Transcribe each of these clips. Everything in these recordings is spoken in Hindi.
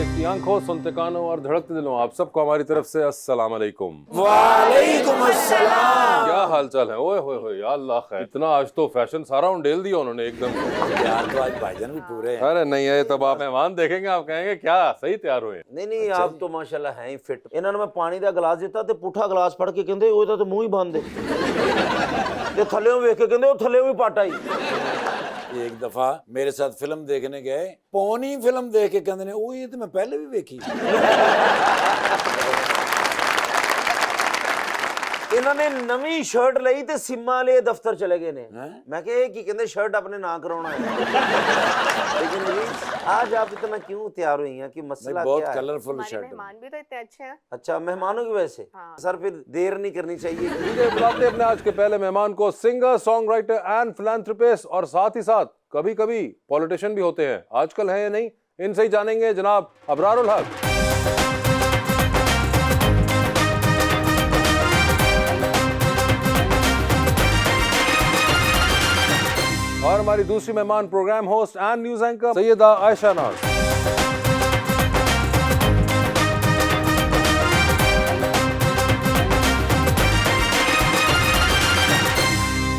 देखती आंखों, सुनते कानों और धड़कते दिलों, आप सबको हमारी तरफ से अस्सलाम वालेकुम। वालेकुम अस्सलाम। क्या हाल चाल है? ओए होए होए, या अल्लाह खैर। इतना आज तो फैशन सारा उंडेल दिया उन्होंने एकदम। यार तो आज भाईजान भी पूरे हैं। अरे नहीं है, तब आप मेहमान देखेंगे आप कहेंगे क्या सही तैयार हुए। नहीं आप तो माशाल्लाह हैं ही फिट। ਇਹਨਾਂ ਨੂੰ ਮੈਂ ਪਾਣੀ ਦਾ ਗਲਾਸ ਦਿੱਤਾ ਤੇ ਪੁੱਠਾ ਗਲਾਸ ਫੜ ਕੇ ਕਹਿੰਦੇ ਉਹ ਤਾਂ ਮੂੰਹ ਹੀ ਬੰਦ ਹੈ ਤੇ ਥੱਲੇੋਂ ਵੇਖ ਕੇ ਕਹਿੰਦੇ ਉਹ ਥੱਲੇੋਂ ਵੀ ਪਾਟਾ ਹੀ। एक दफा मेरे साथ फिल्म देखने गए, पौनी फिल्म देख के कहते ओ ये तो मैं पहले भी देखी। ਇਹਨਾਂ ਨੇ ਨਵੀਂ ਸ਼ਰਟ ਲਈ ਤੇ ਸਿੰਮਾ ਵਾਲੇ ਦਫ਼ਤਰ ਚਲੇ ਗਏ ਨੇ। मैं ਕਿਹਾ ਇਹ ਕੀ ਕਹਿੰਦੇ शर्ट अपने ना कराना है। लेकिन आज आप इतना क्यों तैयार हुई हैं कि मसला बहुत क्या है? Colourful shirt. मेहमान भी तो इतने अच्छे हैं। अच्छा मेहमानों की वजह से सर फिर देर नहीं करनी चाहिए। लीजिए बुलाते हैं अपने आज के पहले मेहमान को, singer, song writer and philanthropist और साथ ही साथ कभी कभी पॉलिटिशियन भी होते हैं। आजकल है या नहीं, इनसे ही जानेंगे जनाब अबरारुल हक। और हमारी दूसरी मेहमान programme host and news anchor Syeda Ayesha Naaz.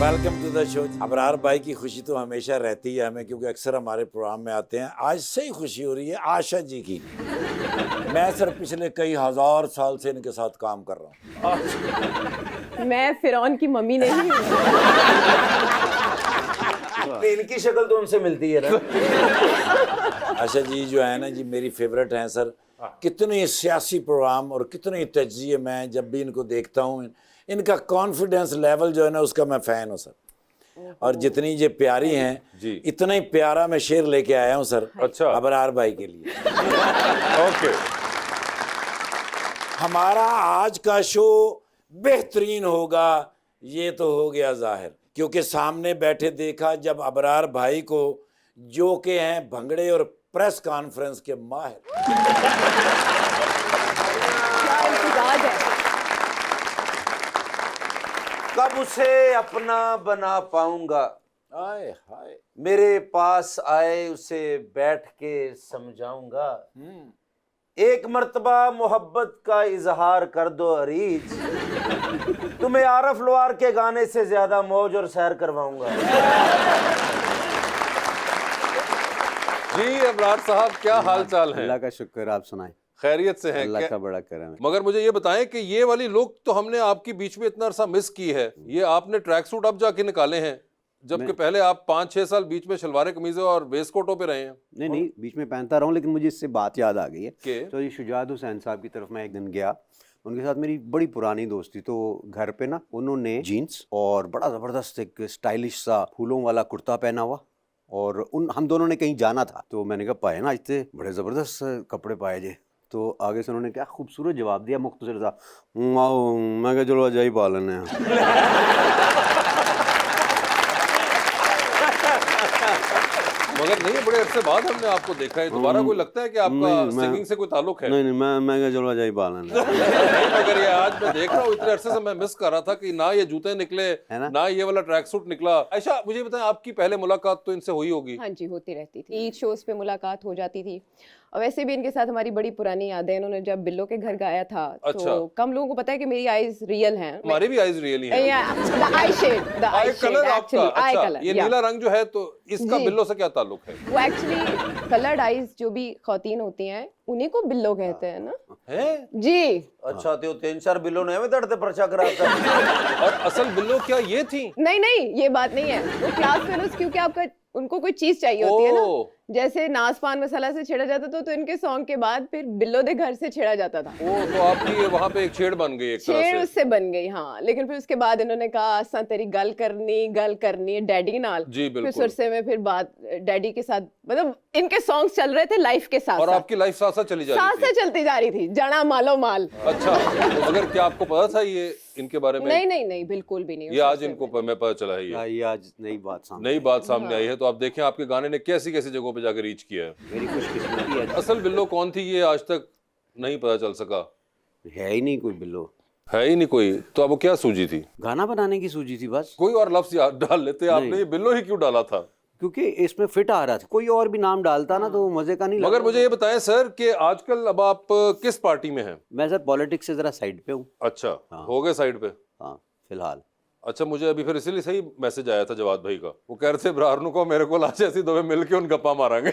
Welcome to the show. Abrar भाई की खुशी तो हमेशा रहती है हमें, क्योंकि अक्सर हमारे प्रोग्राम में आते हैं। आज से ही खुशी हो रही है आशा जी की। मैं सर पिछले कई हजार साल से इनके साथ काम कर रहा हूँ। मैं फिरौन की मम्मी नहीं हूँ। इनकी शक्ल तो उनसे मिलती है ना। आशा जी जो है ना जी मेरी फेवरेट हैं सर। कितने सियासी प्रोग्राम और कितने तजिए, मैं जब भी इनको देखता हूँ इनका कॉन्फिडेंस लेवल जो है ना उसका मैं फ़ैन हूँ सर। और जितनी ये प्यारी हैं जी, इतना ही प्यारा मैं शेर लेके आया हूँ सर। अच्छा। अबरार भाई के लिए। ओके, हमारा आज का शो बेहतरीन होगा ये तो हो गया जाहिर, क्योंकि सामने बैठे देखा जब अबरार भाई को, जो के हैं भंगड़े और प्रेस कॉन्फ्रेंस के माहिर। क्या इम्तिजाज है। कब उसे अपना बना पाऊंगा, आए हाय। मेरे पास आए उसे बैठ के समझाऊंगा। एक मर्तबा मोहब्बत का इजहार कर दो अरीज, तुम्हें आरफ लोहार के गाने से ज्यादा मौज और सैर करवाऊंगा। जी अबरार साहब क्या हाल चाल है? अल्लाह का शुक्र, आप सुनाएं। खैरियत से हैं? अल्लाह का बड़ा करम है। मगर मुझे ये बताएं कि ये वाली लुक तो हमने आपकी बीच में इतना अरसा मिस की है। ये आपने ट्रैक सूट अब जाके निकाले हैं, जबकि पहले आप 5-6 साल बीच में शलवारें कमीज़ें और वेस्ट कोटों पे रहे हैं। नहीं बीच में पहनता रहा हूँ, लेकिन मुझे इससे बात याद आ गई है कि? तो ये शुजात हुसैन साहब की तरफ मैं एक दिन गया, उनके साथ मेरी बड़ी पुरानी दोस्ती। तो घर पे ना उन्होंने जीन्स और बड़ा ज़बरदस्त एक स्टाइलिश सा फूलों वाला कुर्ता पहना हुआ, और हम दोनों ने कहीं जाना था। तो मैंने कहा पाए ना आज से बड़े ज़बरदस्त कपड़े पाए जे। तो आगे से उन्होंने क्या खूबसूरत जवाब दिया, मुख्तसर सा। मैं कहा चलो अजाई पालन है। मगर नहीं, बड़े अरसे बाद हमने आपको देखा है। दोबारा कोई लगता है कि आपका सिंगिंग से कोई ताल्लुक है? नहीं मैं कहा चलो अजाई पालन है। नहीं, मगर ये आज मैं देख रहा हूँ, इतने अरसे से मैं मिस कर रहा था कि ना ये जूते निकले, ना ये वाला ट्रैक सूट निकला। आयशा मुझे बताएं, आपकी पहले मुलाकात तो इनसे हुई होगी? हाँ जी, होती रहती थी। ईद शोज पे मुलाकात हो जाती थी, और वैसे भी इनके साथ हमारी बड़ी पुरानी यादें। इन्होंने जब बिल्लो के घर गाया था, अच्छा। तो कम लोगों को पता है कि मेरी आईज रियल हैं। हमारी भी आईज रियली हैं। आई कलर आपका, अच्छा, कलर, ये नीला रंग जो है, तो इसका जी। बिल्लो से क्या ताल्लुक है? वो एक्चुअली कलर्ड आईज जो भी खौतीन होती हैं उन्हीं को बिल्लो कहते हैं ना। है? जी। अच्छा तो 3-4 बिलों ने हमें दर्द पर्चा कराता। और असल बिल्लो क्या ये थी? नहीं ये बात नहीं है। वो क्लास फेलोज, क्योंकि आपका उनको कोई चीज चाहिए होती है ना, जैसे नाज पान मसाला से छेड़ा जाता था, तो इनके सॉन्ग के बाद फिर बिल्लो दे घर से छेड़ा जाता था। ओ, तो आपकी वहाँ पे एक छेड़ बन गई एक तरह छेड़ से। उससे बन गई, हाँ। लेकिन फिर उसके बाद इन्होंने कहा असा तेरी गल करनी है डैडी नाल। जी बिल्कुल। फिर सुरसे में फिर बात डैडी के साथ, मतलब इनके सॉन्ग्स चल रहे थे लाइफ के साथ, और आपकी लाइफ साथ साथ चली जा रही थी। चलती जा रही थी, जाना मालो माल। अच्छा, तो मगर क्या आपको पता था ये इनके बारे में? नहीं बिल्कुल भी नहीं। ये आज इनको मैं पता चला है, ये आज नई बात सामने आई है। तो आप देखें आपके गाने ने कैसी कैसी जगहों पे जाकर रीच किया है। मेरी खुशकिस्मती है। असल बिल्लो कौन थी ये आज तक नहीं पता चल सका। है ही नहीं कोई बिल्लो, है ही नहीं कोई। तो अब वो क्या सूझी थी? गाना बनाने की सूझी थी बस। कोई और लफ्ज याद डाल लेते आपने, ये बिल्लो ही क्यों डाला था? क्योंकि इसमें फिट आ रहा था। कोई और भी नाम डालता ना तो मजे का नहीं मगर लगता। मुझे ये बताएं सर कि आजकल अब आप किस पार्टी में हैं? मैं सर पॉलिटिक्स से जरा साइड पे हूँ। अच्छा, हो गए साइड पे। हाँ फिलहाल। अच्छा, मुझे अभी फिर इसीलिए सही मैसेज आया था जवाद भाई का, वो कह रहे थे ब्रारनू को मेरे को लाचे ऐसी दो मिलके उन गप्पा मारेंगे।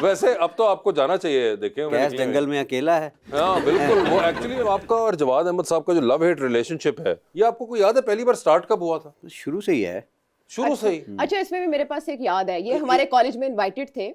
वैसे अब तो आपको जाना चाहिए, देखें कैस जंगल में अकेला है। हाँ बिल्कुल, वो एक्चुअली आपका और जवाद अहमद साहब का जो लव हेट रिलेशनशिप है, ये आपको कोई याद है पहली बार स्टार्ट कब हुआ था? शुरू से ही है। शुरू से ही? अच्छा, इसमें भी मेरे पास एक याद है, ये हमारे कॉलेज में इनवाइटेड थे,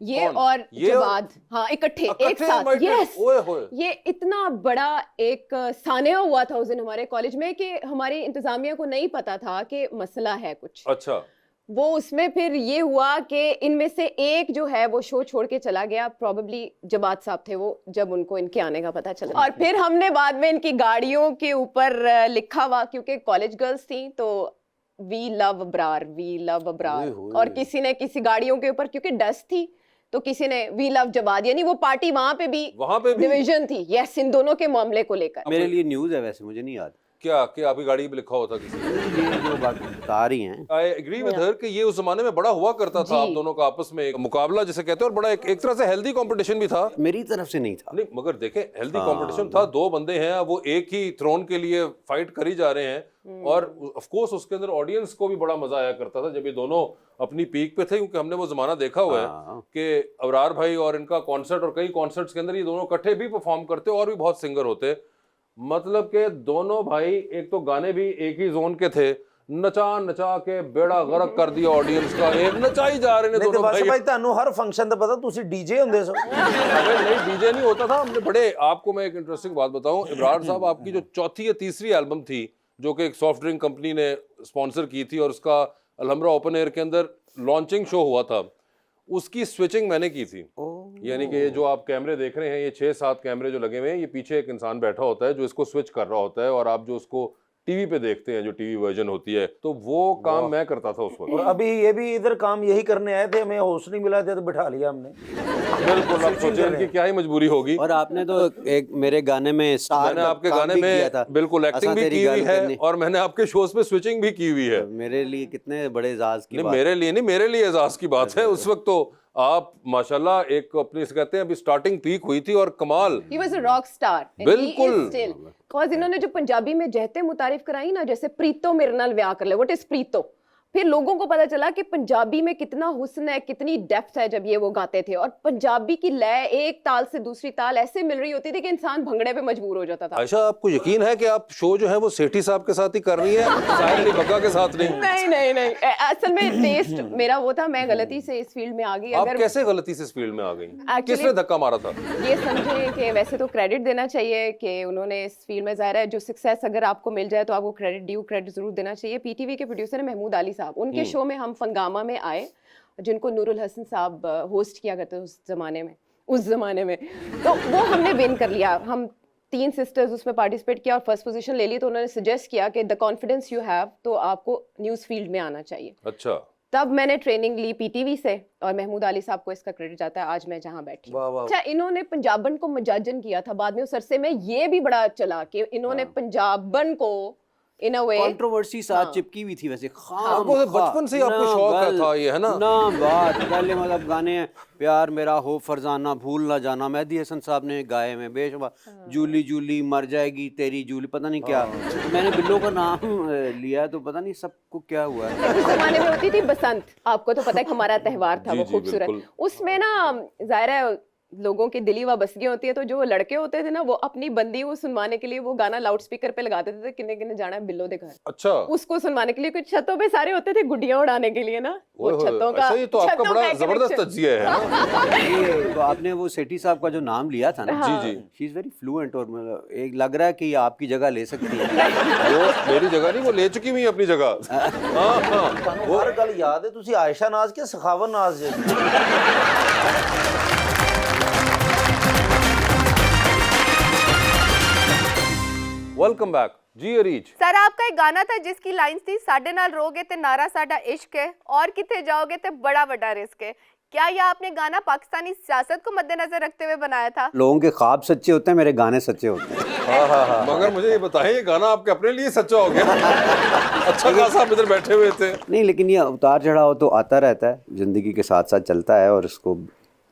ये कौन? और ये जवाद, हाँ इकट्ठे एक साथ। invited? यस, ओए होए। ये इतना बड़ा एक सानिया हुआ था उस दिन हमारे कॉलेज में कि हमारी इंतजामिया को नहीं पता था कि मसला है कुछ। अच्छा, वो उसमें फिर ये हुआ कि इनमें से एक जो है वो शो छोड़ के चला गया, प्रॉबेबली जवाद साहब थे वो, जब उनको इनके आने का पता चला। और फिर हमने बाद में इनकी गाड़ियों के ऊपर लिखा हुआ, क्योंकि कॉलेज गर्ल्स थी तो we love Abrar, we love Abrar, और किसी ने किसी गाड़ियों के ऊपर, क्योंकि डस्ट थी तो किसी ने वी लव जवाद, यानी वो पार्टी वहां पे भी डिवीजन थी। यस, इन दोनों के मामले को लेकर। मेरे लिए न्यूज़ है, वैसे मुझे नहीं याद क्या कि आपकी गाड़ी पे लिखा होता किसी ने? ये जो बात बता रही हैं। आई एग्री विद हर कि ये उस जमाने में बड़ा हुआ करता था, आप दोनों का आपस में एक मुकाबला जिसे कहते हैं, और बड़ा एक तरह से हेल्दी कंपटीशन भी था। मेरी तरफ से नहीं था। नहीं मगर देखें, हेल्दी कंपटीशन था, दो बंदे हैं, वो एक ही थ्रोन के लिए फाइट करी जा रहे हैं, और ऑफ कोर्स उसके अंदर ऑडियंस को भी बड़ा मजा आया करता था जब ये दोनों अपनी पीक पे थे, क्योंकि हमने वो जमाना देखा हुआ है कि अबरार भाई और इनका कॉन्सर्ट और कई कॉन्सर्ट्स के अंदर ये दोनों इकट्ठे भी परफॉर्म करते और भी बहुत सिंगर होते, मतलब के दोनों भाई एक तो गाने भी एक ही जोन के थे, नचा नचा के बेड़ा गर्क कर दिया ऑडियंस का, एक नचाई जा रहे ने दोनों भाई। भाई ਤੁਹਾਨੂੰ हर फंक्शन ਦਾ पता, ਤੁਸੀਂ डीजे ਹੁੰਦੇ सो। अबे नहीं, डीजे नहीं होता था, हमने बड़े, आपको मैं एक इंटरेस्टिंग बात बताऊं, इब्रार साहब आपकी जो चौथी या तीसरी एल्बम थी जो कि एक सॉफ्ट ड्रिंक कंपनी ने स्पॉन्सर की थी और उसका अलहमरा ओपन एयर के अंदर लॉन्चिंग शो हुआ था, उसकी स्विचिंग मैंने की थी। यानी कि ये जो आप कैमरे देख रहे हैं, ये 6-7 कैमरे जो लगे हुए हैं, ये पीछे एक इंसान बैठा होता है जो इसको स्विच कर रहा होता है, और आप जो उसको टीवी पे देखते हैं, जो टीवी वर्जन होती है, तो वो काम मैं करता था उस वक्त। और अभी ये भी इधर काम यही करने आए थे, हमें होस्ट नहीं मिला था तो बिठा लिया हमने। बिल्कुल, अब सोचिए इनकी क्या ही मजबूरी होगी। और आपने तो एक मेरे गाने में स्टार, मैंने आपके गाने में बिल्कुल एक्टिंग भी की हुई है, और मैंने आपके शोज पे स्विचिंग भी की हुई है। मेरे लिए कितने बड़े एजाज की नहीं, बात। मेरे लिए नहीं, मेरे लिए एजाज की बात है। उस वक्त तो आप माशाल्लाह एक अपनी से कहते हैं अभी स्टार्टिंग पीक हुई थी, और कमाल। He was a rock star. And बिल्कुल। he is still. Cause इन्होंने जो पंजाबी में जहते मुतारिफ कराई ना, जैसे प्रीतो मेरे नाल व्याह कर ले, व्हाट इज प्रीतो, फिर लोगों को पता चला कि पंजाबी में कितना हुस्न है, कितनी डेप्थ है जब ये वो गाते थे। और पंजाबी की लय एक ताल से दूसरी ताल ऐसे मिल रही होती थी कि इंसान भंगड़े पे मजबूर हो जाता था। आयशा, आपको यकीन है कि आप शो जो है वो सेठी साहब के साथ ही कर रही है, साहिल अली बग्गा के साथ नहीं? नहीं नहीं नहीं, असल में टेस्ट मेरा वो था, मैं गलती से इस फील्ड में आ गई। आप कैसे गलती से इस फील्ड में आ गई? किसने धक्का मारा था? ये समझे कि वैसे तो क्रेडिट देना चाहिए कि उन्होंने इस फील्ड में, ज़ाहिर है जो सक्सेस अगर आपको मिल जाए तो आपको क्रेडिट जरूर देना चाहिए। पीटीवी के प्रोड्यूसर है महमूद अली साहब, उनके शो में हम फंगामा में आए, जिनको नूरुल हसन साहब होस्ट किया करते उस जमाने में, तो वो हमने विन कर लिया। हम 3 सिस्टर्स उसमें पार्टिसिपेट किया और फर्स्ट पोजीशन ले ली। तो उन्होंने सजेस्ट किया कि द कॉन्फिडेंस यू हैव, तो आपको न्यूज़ फील्ड में आना चाहिए। अच्छा, तब मैंने ट्रेनिंग ली पीटीवी से, और महमूद अली साहब को इसका क्रेडिट जाता है, आज मैं जहां बैठी। अच्छा, इन्होंने पंजाबन को मजाजन किया था, बाद में उस अरसे में ये भी बड़ा चला कि इन्होंने पंजाबन को इन अ वे कंट्रोवर्सी साथ चिपकी हुई थी वैसे। आपको तो बचपन से ही आपको शौक था ये, है ना? ना बात पहले मतलब गाने प्यार मेरा हो फरजाना भूल ना जाना, मेहदी हसन साहब ने गाए में बेशुमार, जूली जूली मर जाएगी तेरी जूली, पता नहीं क्या। तो मैंने बिल्लो का नाम लिया तो पता नहीं सबको क्या हुआ है। उस जमाने में होती थी बसंत, आपको तो पता है हमारा त्योहार था वो खूबसूरत, उसमें ना जाहिर है लोगों की दिली वाबस्तगी होती है, तो जो लड़के होते थे ना वो अपनी बंदी को सुनवाने के लिए वो गाना लाउड स्पीकर पे लगा देते थे, किन्ने किन्ने जाना है बिल्लो दे घर। अच्छा, उसको सुनवाने के लिए कुछ छतों पे सारे होते थे गुड्डियां उड़ाने के लिए ना, वो छतों का। अच्छा, ये तो आपका बड़ा जबरदस्त तज्जिया है ना? ये तो आपने वो सेठी साहब का जो नाम लिया था ना, जी जी, शी इज वेरी फ्लुएंट, और एक लग रहा है कि आपकी जगह ले सकती है। वो मेरी जगह नहीं, वो ले चुकी हुई है अपनी जगह। हाँ, वो हर गल याद है, तुसी आयशा नाज के सखावन नाज जे। वेलकम बैक जी अरीज। सर, आपका एक गाना था जिसकी लाइंस थी, साडे नाल रोगे ते नारा साडा इश्क है, और किथे जाओगे ते बड़ा बड़ा रिस्क है। क्या ये आपने गाना पाकिस्तानी सियासत को मद्देनजर रखते हुए बनाया था? लोगों के ख्वाब सच्चे होते हैं, मेरे गाने सच्चे होते हैं। मगर मुझे ये बताएं, ये गाना आपके अपने लिए सच्चा हो गया? अच्छा खासा आप इधर बैठे हुए थे। नहीं, लेकिन ये उतार चढ़ाव तो आता रहता है, ज़िंदगी के साथ साथ चलता है, और इसको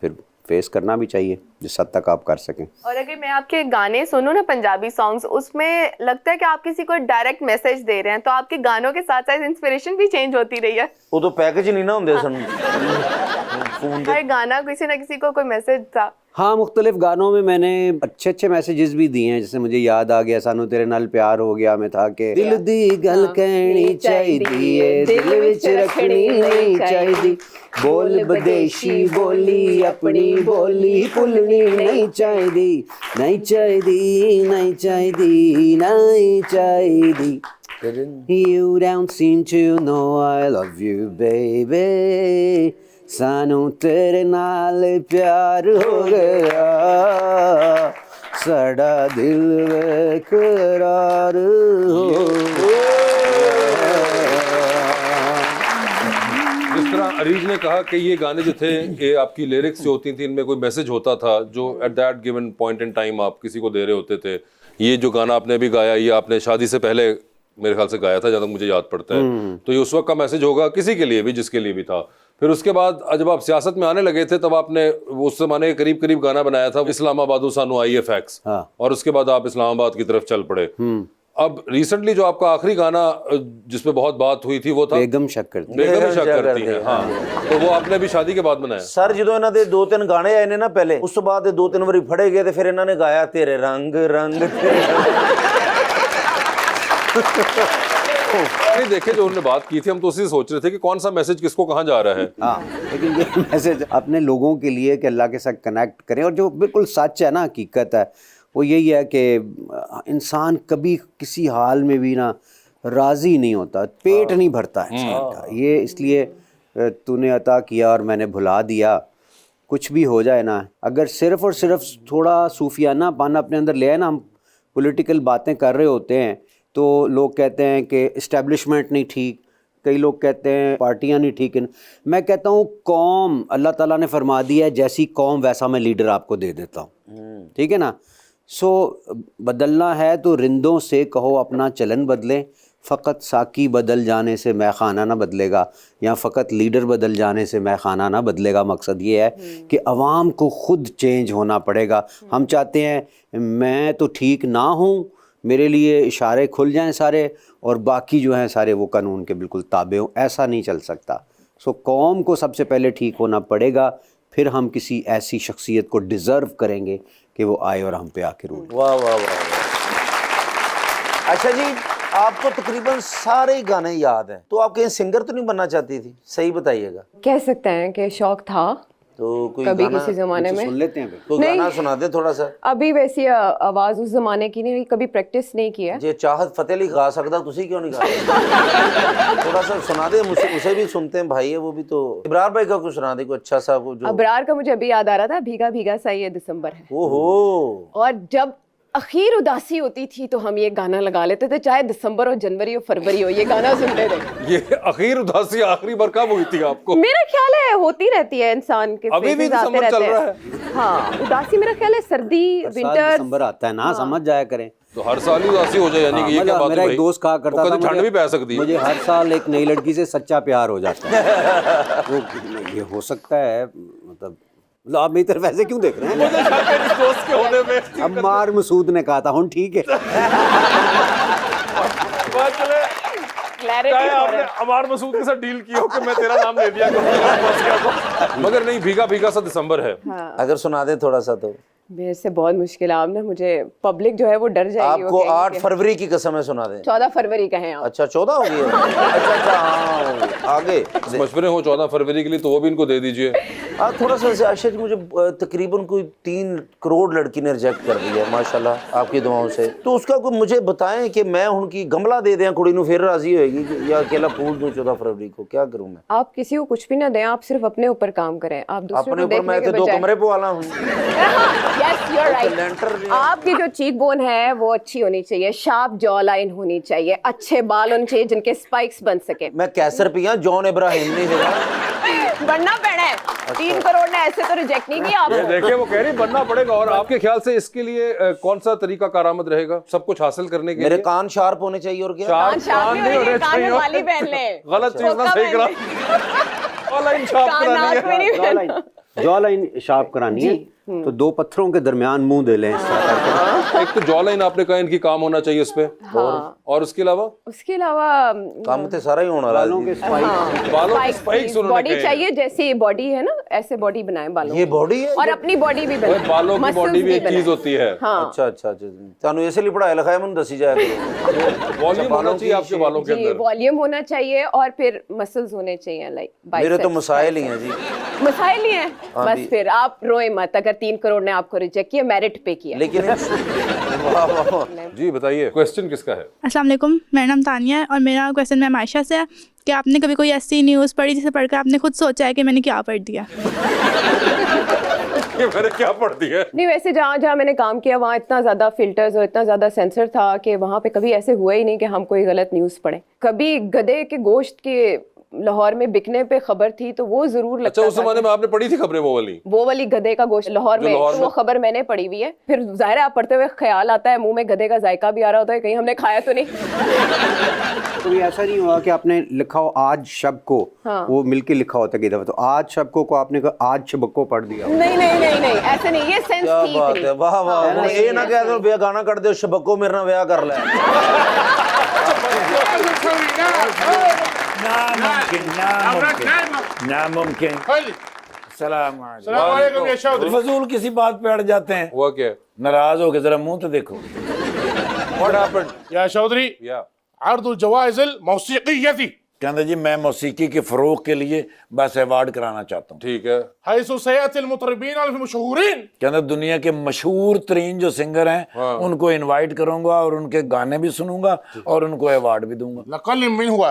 फिर फेस करना भी चाहिए जिस हद तक आप कर सकें। और अगर मैं आपके गाने सुनूं ना, पंजाबी सॉन्ग्स, उसमें लगता है कि आप किसी को डायरेक्ट मैसेज दे रहे हैं, तो आपके गानों के साथ साथ इंस्पिरेशन भी चेंज होती रही है। वो तो पैकेज नहीं ना होंगे सन हर गाना किसी ना किसी को कोई मैसेज था। हाँ, मुख्तलिफ गानों में मैंने अच्छे अच्छे मैसेजेस भी दिए हैं। जैसे मुझे याद आ गया, सानू तेरे नाल प्यार हो गया में था कि दिल दी गल कहनी चाहिए, दिल विच रखनी नहीं चाहिए, बोल बदेशी बोली अपनी बोली भुलनी नहीं चाहिए, नहीं चाहिए, नहीं चाहिए, नहीं चाहिए। You don't seem to know I love you baby, सानू तेरे नाल प्यार हो गया, साडा दिल बेकरार हो जिस तरह अरीज ने कहा कि ये गाने जो थे, ये आपकी लिरिक्स जो होती थी, इनमें कोई मैसेज होता था जो at that given point in time आप किसी को दे रहे होते थे। ये जो गाना आपने अभी गाया, ये आपने शादी से पहले मेरे ख्याल से गाया था, जहाँ तक मुझे याद पड़ता है। तो ये उस वक्त का मैसेज होगा किसी के लिए भी, जिसके लिए भी था। फिर उसके बाद जब आप सियासत में आने लगे थे, तब आपने उस जमाने के करीब करीब गाना बनाया था, इस्लामाबाद सानू आई है फैक्स, और उसके बाद आप इस्लामाबाद की तरफ चल पड़े। अब रिसेंटली जो आपका आखिरी गाना जिसपे बहुत बात हुई थी, वो था बेगम शक करती बेगम शक करती है। हाँ, तो वो आपने अभी शादी के बाद बनाया। सर जो इन्हों दे 2-3 गाने आए ने ना पहले, उस तो बाद 2-3 बारी फड़े गए, फिर इन्होंने गाया तेरे रंग रंग नहीं देखे, जो उन्होंने बात की थी, हम तो उसी से सोच रहे थे कि कौन सा मैसेज किसको कहाँ जा रहा है। हाँ, लेकिन ये मैसेज अपने लोगों के लिए कि अल्लाह के साथ कनेक्ट करें, और जो बिल्कुल सच है ना, हकीकत है, वो यही है कि इंसान कभी किसी हाल में भी ना राज़ी नहीं होता, पेट नहीं भरता इंसान का। ये इसलिए तूने अता किया और मैंने भुला दिया, कुछ भी हो जाए ना, अगर सिर्फ़ और सिर्फ थोड़ा सूफियाना पाना अपने अंदर ले आए ना, हम पॉलिटिकल बातें कर रहे होते हैं तो लोग कहते हैं कि इस्टेब्लिशमेंट नहीं ठीक, कई लोग कहते हैं पार्टियां नहीं ठीक। मैं कहता हूँ कौम, अल्लाह ताला ने फरमा दिया है, जैसी कौम वैसा मैं लीडर आपको दे देता हूँ, ठीक है ना। सो बदलना है तो रिंदों से कहो अपना चलन बदलें, फ़कत साकी बदल जाने से मैं खाना ना बदलेगा, या फ़कत लीडर बदल जाने से मैं खाना ना बदलेगा। मकसद ये है कि अवाम को ख़ुद चेंज होना पड़ेगा। हम चाहते हैं मैं तो ठीक ना हूँ, मेरे लिए इशारे खुल जाएं सारे, और बाकी जो हैं सारे वो कानून के बिल्कुल ताबे हों, ऐसा नहीं चल सकता। सो कौम को सबसे पहले ठीक होना पड़ेगा, फिर हम किसी ऐसी शख्सियत को डिज़र्व करेंगे कि वो आए और हम पे आके रूल। वाह वाह वाह। अच्छा जी, आपको तकरीबन सारे गाने याद हैं, तो आप कहीं सिंगर तो नहीं बनना चाहती थी? सही बताइएगा। कह सकते हैं कि शौक था तो कोई कभी गाना किसी जमाने में। सुन लेते हैं फिर। कोई गाना सुना दे थोड़ा सा। अभी वैसी आवाज उस जमाने की नहीं, कभी प्रैक्टिस नहीं की है। जे चाहत फतेह अली गा सकता, तुसी क्यों नहीं गा? थोड़ा सा सुना दे, मुझे उसे भी सुनते हैं भाई है वो भी। तो इब्रार भाई का कुछ सुना दे, कोई अच्छा सा जो। अबरार का मुझे अभी याद आ रहा था, भीगा भीगा सा ये दिसंबर है। ओहो। और जब आखिर उदासी होती थी तो हम ये गाना लगा लेते थे, चाहे दिसंबर हो, जनवरी हो, फरवरी हो, ये गाना सुनते थे। ये आखिर उदासी आखिरी बार कब हुई थी आपको? मेरा ख्याल है होती रहती है इंसान के, अभी भी phases आते दिसंबर चल रहते रहा हैं। है। हाँ, उदासी मेरा ख्याल है सर्दी, विंटर। दिसंबर आता है ना, समझ जाया करें। तो हर साल ही उदासी हो जाए, यानी कि ये क्या बात है मेरा भाई? एक दोस्त कहा करता था, ठंड भी पै सकती है। मुझे हर साल एक नई लड़की से सच्चा प्यार हो जाता है। वो ये हो सकता है, मतलब आप मेरी तरफ ऐसे क्यों देख रहे हैं? दोस्त के होने में अम्मार मसूद ने कहा था, हुन ठीक है। चाहे आपने अमार मसूद के साथ डील की हो कि मैं तेरा नाम ले दिया करूंगा, मगर नहीं, भीगा भीगा सा दिसंबर है। अगर सुना दे थोड़ा सा तो। मेरे से बहुत मुश्किल है, आप ना, मुझे पब्लिक जो है वो डर जाएगी। आपको 8 फरवरी की कसम है, सुना दे। 14 फरवरी का है आप। अच्छा 14 हो गई है। अच्छा हाँ, आगे मशवरे हो 14 फरवरी के लिए, तो वो भी इनको दे दीजिए। थोड़ा सा वैसे आशा जी, मुझे तकरीबन कोई 3 करोड़ लड़की ने रिजेक्ट कर दिया है माशाल्लाह आपकी दुआओं से। तो उसका कोई मुझे बताएं कि मैं उनकी गमला दे दें कुड़ी नूं फिर राजी होएगी, या अकेला फूल दूं 14 फरवरी को? क्या करूं मैं? आप किसी को कुछ भी ना दें, आप सिर्फ अपने ऊपर काम करें। आप दूसरे अपने को ऊपर मैं देखने तो के 2 बजाय। कमरे पे वाला हूँ। Yes you are right. लेंटर आपकी जो चीक बोन है वो अच्छी होनी चाहिए, शार्प जॉ लाइन होनी चाहिए, अच्छे बाल होने चाहिए जिनके स्पाइक्स बन सके। मैं कैसर पिया जॉन इब्राहिम नहीं देगा। बनना पड़ा है। 3 करोड़ ने ऐसे तो रिजेक्ट नहीं किया ये आपको। देखिए वो कह रही बनना पड़ेगा। और आपके ख्याल से इसके लिए कौन सा तरीका कारआमद रहेगा सब कुछ हासिल करने के मेरे लिए? कान शार्प होने चाहिए और क्या? चार शार्प कान नहीं नहीं होने, होने कान में चाहिए। वाली पहन ले। गलत चीज ना सही करा। ऑनलाइन छाप कान करानी नाक में है। नहीं पहनना। जॉ लाइन शार्प करानी है तो 2 पत्थरों के दरमियान मुंह दे लें इस तरह करके। एक तो जॉ लाइन आपने कहा इनकी काम होना चाहिए उस पे। हाँ। और उसके अलावा उसके अलावा काम तो सारा ही होना बालों के वाला स्पाइक बालों के स्पाइक्स उन्होंने बॉडी कहे हैं। चाहिए, जैसे बॉडी है ना ऐसे बॉडी बनाए बालों ये की। बॉडी है और अपनी बॉडी भी ओए, बनाए, बालों की muscles बॉडी भी एक बनाए। चीज होती है। हाँ अच्छा अच्छा अच्छा तानू इसलिए पढ़ाया लिखाया मैंने दसी जाए वॉल्यूम होना चाहिए आपके बालों के जी, अंदर। वॉल्यूम होना चाहिए और फिर मसल्स होने चाहिए, लाइक मेरे तो मसाइल ही हैं जी। मसाइल ही हैं। हाँ बस भी। फिर आप रोए मत अगर 3 करोड़ ने आपको रिजेक्ट किया, मेरिट पे किया। लेकिन वाह वाह जी बताइए क्वेश्चन किसका है? अस्सलाम वालेकुम, मेरा नाम तानिया है और मेरा क्वेश्चन मैम आयशा से है कि आपने कभी कोई ऐसी न्यूज़ पढ़ी जिसे पढ़कर आपने खुद सोचा है कि मैंने क्या पढ़ दिया? ये मैंने क्या पढ़ दिया है? नहीं, वैसे जहाँ जहाँ मैंने काम किया वहाँ इतना ज़्यादा फिल्टर्स और इतना ज़्यादा सेंसर था कि वहाँ पे कभी ऐसे हुआ ही नहीं कि हम कोई गलत न्यूज़ पढ़ें। कभी गधे के गोश्त के लाहौर में बिकने पे खबर थी तो वो जरूर लगता अच्छा उस था जमाने कि में आपने पढ़ी थी खबरें वो वाली? गधे का गोश्त लाहौर जो में, लाहौर तो में- वो खबर मैंने पढ़ी हुई है। फिर जाहिर है आप पढ़ते हुए ख्याल आता है, मुंह में गधे का जायका भी आ रहा होता है, कहीं हमने खाया तो नहीं। कभी ऐसा नहीं हुआ कि आपने लिखा हो आज शब को, हाँ। वो मिलके लिखा होता कि दफा तो आज शब को आपने कहा आज शबको पढ़ दिया? नहीं नहीं नहीं नहीं ऐसे नहीं, ये सेंस क्या थी बात इतनी। है, वाह वाह। नहीं, ये ना नहीं, कह दो भैया गाना कर दो शबको मेरे ना ब्याह कर ले। नामुमकिन। सलाम अलैकुम या चौधरी। फजूल किसी बात पे अड़ जाते हैं, हुआ क्या? नाराज हो के जरा मुंह तो देखो। What happened? या चौधरी Yeah. अर्दुल जवाइज़िल मौसीक़िय्यती कहते जी मैं मौसीकी के फरोग के लिए बस अवार्ड कराना चाहता हूँ। ठीक है। हैसु सयातिल मुतरबीन अल मशहूरीन। कहते दुनिया के मशहूर तरीन जो सिंगर हैं हाँ। उनको इनवाइट करूंगा और उनके गाने भी सुनूंगा और उनको अवार्ड भी दूंगा। लकल मिन हुआ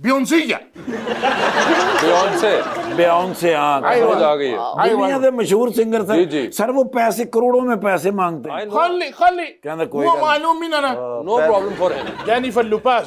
बियोंसिया। बियॉन्से बेयॉन्से हाँ समझ आ गई है। दुनिया के मशहूर सिंगर जी, जी। थे सर, वो पैसे करोड़ों में पैसे मांगते हैं। खली खली कहते कोई वो गल नहीं। मालूम मिनना no problem for him. Jennifer Lopez.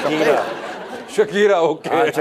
Shakira. Shakira okay.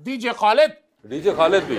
DJ Khalid. DJ Khalid भी।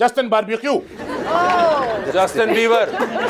Justin barbecue. Justin Bieber.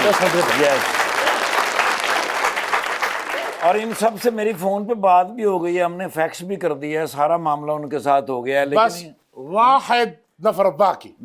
Yes. और इन सब से मेरी फोन पे बात भी हो गई है, हमने फैक्स भी कर दिया है, सारा मामला उनके साथ हो गया है। बस लेकिन वाहिद नफर बाकी।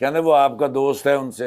कहते वो आपका दोस्त है, उनसे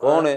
कौन है?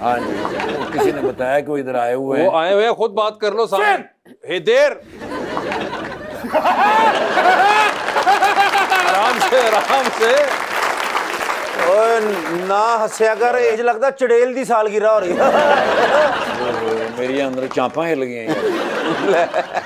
हाँ जी, वो किसी ने बताया कि वो इधर आए हुए वो हैं। आए हुए हैं, खुद बात कर लो साहब। हे देर। आराम से आराम से। ओए ना हंसया कर, एज लगता चड़ेल दी सालगिरह हो रही है। मेरी अंदर चापा हिल गई हैं।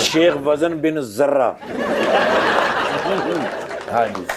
शेख वजन बिन जर्रा। हाँ जी,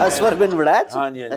असफर बिन वड़ैच। हाँ जी, हाँ जी।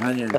हाँ जी, हाँ जी।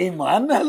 ईमान नाल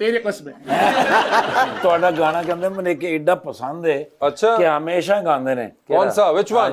तेरी कसम। ਤੁਹਾਡਾ ਗਾਣਾ ਕਹਿੰਦੇ ਮੈਨੂੰ ਕਿ ਐਡਾ ਪਸੰਦ ਹੈ अच्छा ਕਿ ਹਮੇਸ਼ਾ ਗਾਉਂਦੇ ਨੇ। कौन सा विच वन?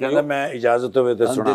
ਕਹਿੰਦਾ ਮੈਂ ਇਜਾਜ਼ਤ ਹੋਵੇ ਤੇ ਸੁਣਾ।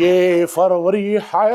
ये फरवरी है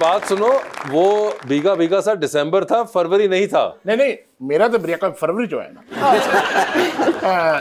बात सुनो, वो भीगा भीगा सा दिसंबर था, फरवरी नहीं था। नहीं नहीं मेरा तो ब्रेकअप फरवरी जो है ना।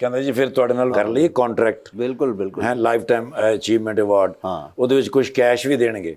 ਕਹਿੰਦੇ ਜੀ ਫਿਰ ਤੁਹਾਡੇ ਨਾਲ ਕਰ ਲਈ ਕੰਟਰੈਕਟ बिल्कुल बिल्कुल ਹੈ ਲਾਈਫ ਟਾਈਮ ਅਚੀਵਮੈਂਟ ਅਵਾਰਡ ਹਾਂ। ਉਹਦੇ ਵਿੱਚ ਕੁਝ ਕੈਸ਼ ਵੀ ਦੇਣਗੇ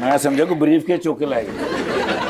ਮੈਂ ਸਮਝਿਆ ਕੋਈ ਬਰੀਫ ਕੇ ਚੁੱਕ ਕੇ ਲੈ ਗਏ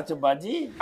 ਅੱਛਾ ਬਾਜੀ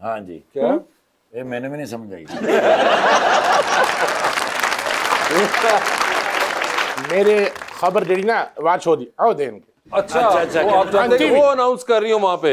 हाँ जी क्या ये मैंने भी नहीं समझ आई मेरे खबर देनी ना वाचो दी आओ देन अच्छा अच्छा, वो आप चाहते हैं कि हाँ, वो अनाउंस कर रही हो वहां पे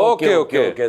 ओके ओके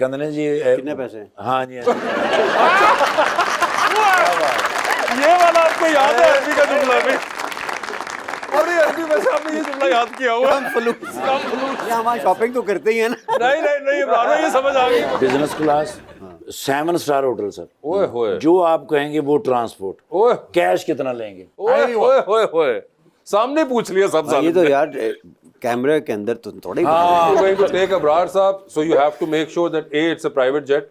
कहते ने जी कितने पैसे हैं? हाँ जी ये वाला आपको याद है अरबी का जुमला भी अरे अरबी में से आपने ये जुमला याद किया हुआ कम फलूस या हमारी शॉपिंग तो करते ही है ना नहीं नहीं नहीं इमरान भाई, ये समझ आ गई business class 7 star hotel sir ओए होए जो आप कहेंगे वो ट्रांसपोर्ट ओए कैश कितना लेंगे ओए ओए ओए ओए सामने पूछ लिया सब ये तो यार कैमरे के अंदर तो थोड़े ही You're going to take Abrar Saab, so you have to make sure that A, it's a private jet.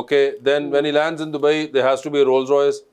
Okay, then when he lands in Dubai, there has to be a Rolls Royce.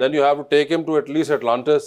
Then you have to take him to at least Atlantis.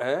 Eh?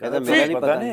कहता मेरा नहीं पता नहीं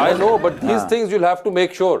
I know, but these things you'll have to make sure.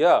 Yeah.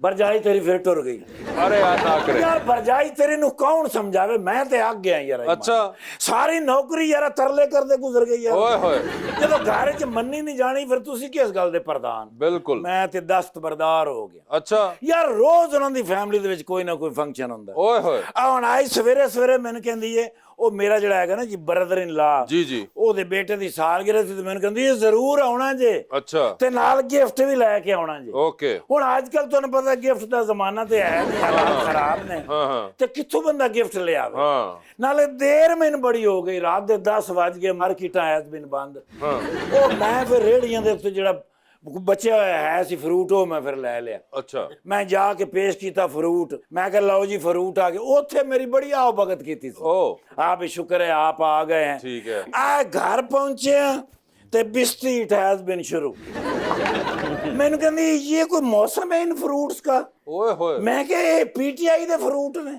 बरजाई तेरी फिर टुर गई अरे यार ना करे यार बरजाई तेरे नु कौन समझावे मैं ते आग गया यार अच्छा सारी नौकरी यार तरले करदे गुजर गई यार ओए होए ਜਦੋਂ ਘਰ ਚ ਮੰਨੀ ਨਹੀਂ ਜਾਣੀ ਫਿਰ ਤੁਸੀਂ ਕਿਸ ਗੱਲ ਦੇ ਪ੍ਰਧਾਨ बिल्कुल ਮੈਂ ਤੇ ਦਸਤਬਰਦਾਰ ਹੋ ਗਿਆ अच्छा ਯਾਰ ਰੋਜ਼ ਉਹਨਾਂ ਦੀ ਫੈਮਿਲੀ ਦੇ ਵਿੱਚ ਕੋਈ ਨਾ ਕੋਈ ਫੰਕਸ਼ਨ ਹੁੰਦਾ ओए होए ਆ ਹੁਣ ਆਈ ਸਵੇਰੇ ਸਵੇਰੇ ਮੈਨੂੰ ਕਹਿੰਦੀ ਏ ਉਹ ਮੇਰਾ ਜਿਹੜਾ ਹੈਗਾ ਨਾ ਜੀ ਬ੍ਰਦਰ ਇਨ ਲਾ जी जी ਉਹਦੇ ਬੇਟੇ ਦੀ ਸਾਲਗਿਰਹ ਸੀ ਤੇ ਮੈਨੂੰ ਕਹਿੰਦੀ ਇਹ ਜ਼ਰੂਰ ਆਉਣਾ ਜੇ अच्छा ਤੇ ਨਾਲ ਗਿਫਟ ਵੀ ਲੈ ਕੇ ਆਉਣਾ ਜੇ ओके ਹੁਣ ਅੱਜ ਕੱਲ ਤੁਹਾਨੂੰ ਪਤਾ ਗਿਫਟ ਦਾ ਜ਼ਮਾਨਾ ਤੇ ਹੈ ਨਹੀਂ ਹਾਲਾਤ ਖਰਾਬ ਨੇ हाँ हाँ ਤੇ ਕਿੱਥੋਂ ਬੰਦਾ ਗਿਫਟ ਲਿਆਵੇ हाँ ਨਾਲੇ ਦੇਰ ਮੈਨੂੰ ਬੜੀ ਹੋ ਗਈ ਰਾਤ ਦੇ 10 ਵਜ ਗਏ ਮਾਰਕੀਟਾਂ ਐਸ ਬਿਨ ਬੰਦ हाँ ਉਹ ਮੈਂ ਫਿਰ ਰੇੜੀਆਂ ਦੇ ਉੱਤੇ ਜਿਹੜਾ ਬਚਿਆ ਹੋਇਆ ਹੈ ਸੀ ਫਰੂਟ ਉਹ ਮੈਂ ਫਿਰ ਲੈ ਲਿਆ अच्छा ਮੈਂ ਜਾ ਕੇ ਪੇਸ਼ ਕੀਤਾ ਫਰੂਟ ਮੈਂ ਕਿਹਾ ਲਓ ਜੀ ਫਰੂਟ ਆ ਗਏ ਉੱਥੇ ਮੇਰੀ ਬੜੀ ਆਓ ਭਗਤ ਕੀਤੀ ਸੀ ओ आप भी शुक्र है आप आ गए हैं ठीक है आ घर पहुंचे हैं ते बिस्ती इट हैज बीन शुरू मैंने कहनी ये कोई मौसम है इन फ्रूट्स का ओए होए मैं क्या ये पीटीआई दे फ्रूट ने